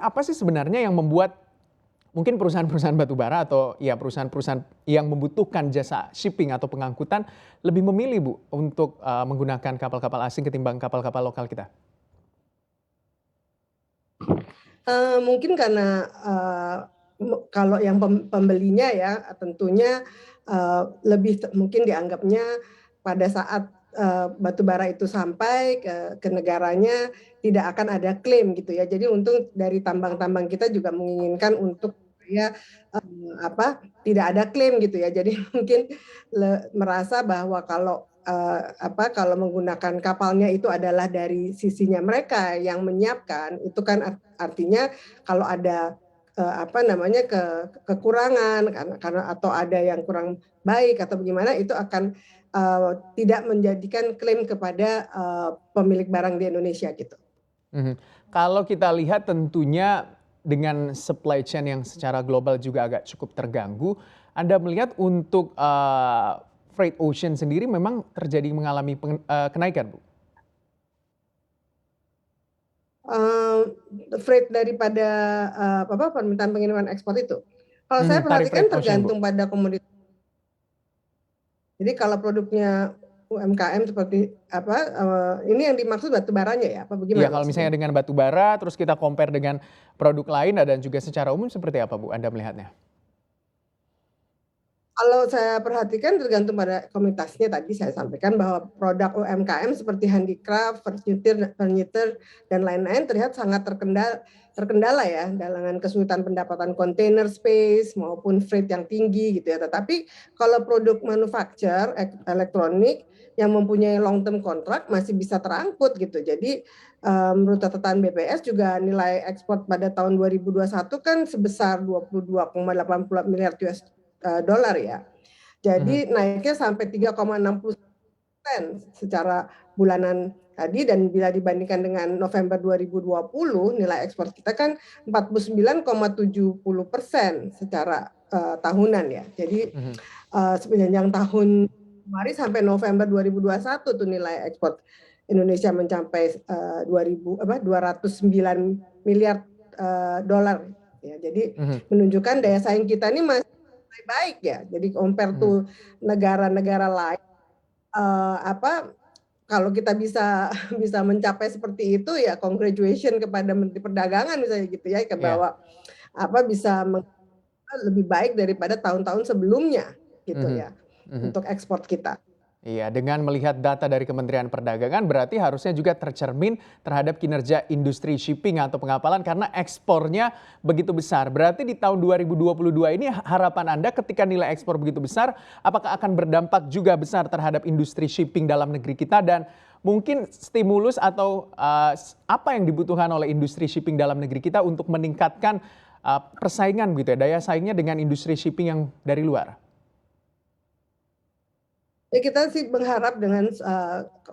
Apa sih sebenarnya yang membuat mungkin perusahaan-perusahaan batubara atau ya perusahaan-perusahaan yang membutuhkan jasa shipping atau pengangkutan lebih memilih Bu untuk menggunakan kapal-kapal asing ketimbang kapal-kapal lokal kita? Mungkin karena, kalau yang pembelinya ya, tentunya, lebih mungkin dianggapnya pada saat, batu bara itu sampai ke negaranya tidak akan ada klaim gitu ya. Jadi untung dari tambang-tambang kita juga menginginkan untuk supaya, tidak ada klaim gitu ya. Jadi mungkin merasa bahwa kalau menggunakan kapalnya itu adalah dari sisinya mereka yang menyiapkan, itu kan artinya kalau ada, kekurangan karena atau ada yang kurang baik atau bagaimana itu akan, tidak menjadikan klaim kepada, pemilik barang di Indonesia gitu. Mhm. Kalau kita lihat tentunya dengan supply chain yang secara global juga agak cukup terganggu, Anda melihat untuk, freight ocean sendiri memang terjadi mengalami kenaikan, Bu? Freight daripada, permintaan pengiriman ekspor itu. Kalau saya Mhm, tarif perhatikan freight ocean, Bu? tergantung pada komoditas. Jadi kalau produknya UMKM seperti ini yang dimaksud batu baranya ya, apa Iya, bagaimana kalau maksudnya? misalnya dengan batu bara, terus kita compare dengan produk lain dan juga secara umum seperti apa, Bu, Anda melihatnya? Kalau saya perhatikan tergantung pada komunitasnya tadi saya sampaikan bahwa produk UMKM seperti handicraft, furniture dan lain-lain terlihat sangat terkendala ya dengan kesulitan pendapatan container space maupun freight yang tinggi gitu ya. Tetapi kalau produk manufacture elektronik yang mempunyai long term kontrak masih bisa terangkut gitu. Jadi menurut catatan BPS juga nilai ekspor pada tahun 2021 kan sebesar 22,80 miliar dolar ya. Mhm, Jadi naiknya sampai 3,60% secara bulanan tadi dan bila dibandingkan dengan November 2020 nilai ekspor kita kan 49,70% secara, tahunan ya. Jadi, mhm. sepanjang tahun Maret sampai November 2021 tuh nilai ekspor Indonesia mencapai, 209 miliar, dolar ya. Jadi Mhm, menunjukkan daya saing kita ini masih baik ya. Jadi compare mhm. to negara-negara lain, apa, kalau kita bisa bisa mencapai seperti itu ya congratulation kepada Menteri Perdagangan misalnya gitu ya, Iya. bahwa bisa lebih baik daripada tahun-tahun sebelumnya gitu Mhm, ya, mhm. untuk ekspor kita. Iya, dengan melihat data dari Kementerian Perdagangan berarti harusnya juga tercermin terhadap kinerja industri shipping atau pengapalan karena ekspornya begitu besar. Berarti di tahun 2022 ini harapan Anda ketika nilai ekspor begitu besar, apakah akan berdampak juga besar terhadap industri shipping dalam negeri kita dan mungkin stimulus atau apa yang dibutuhkan oleh industri shipping dalam negeri kita untuk meningkatkan persaingan gitu ya, daya saingnya dengan industri shipping yang dari luar? Ya kita sih berharap dengan,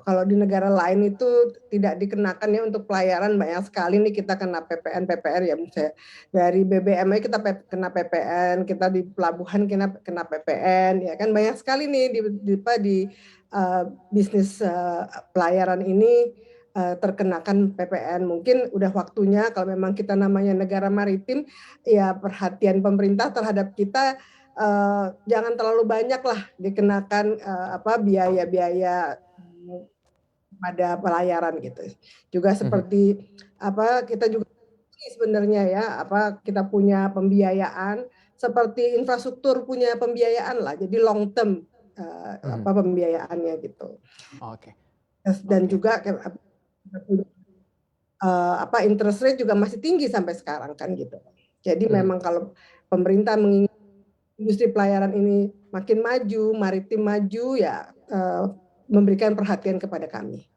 kalau di negara lain itu tidak dikenakan ya untuk pelayaran banyak sekali nih kita kena PPN, PPR ya misalnya dari BBM aja kita kena PPN, kita di pelabuhan kena PPN ya kan banyak sekali nih bisnis, pelayaran ini, terkenakan PPN. Mungkin udah waktunya kalau memang kita namanya negara maritim, ya perhatian pemerintah terhadap kita jangan terlalu banyak lah dikenakan, biaya-biaya, pada pelayaran gitu. Juga Mhm, seperti, kita juga sebenarnya ya, kita punya pembiayaan, seperti infrastruktur punya pembiayaan lah, jadi long term, mhm. pembiayaannya gitu. Oke, Dan oke. juga interest rate juga masih tinggi sampai sekarang kan gitu. Jadi Mhm. memang kalau pemerintah industri pelayaran ini makin maju, maritim maju, ya, memberikan perhatian kepada kami.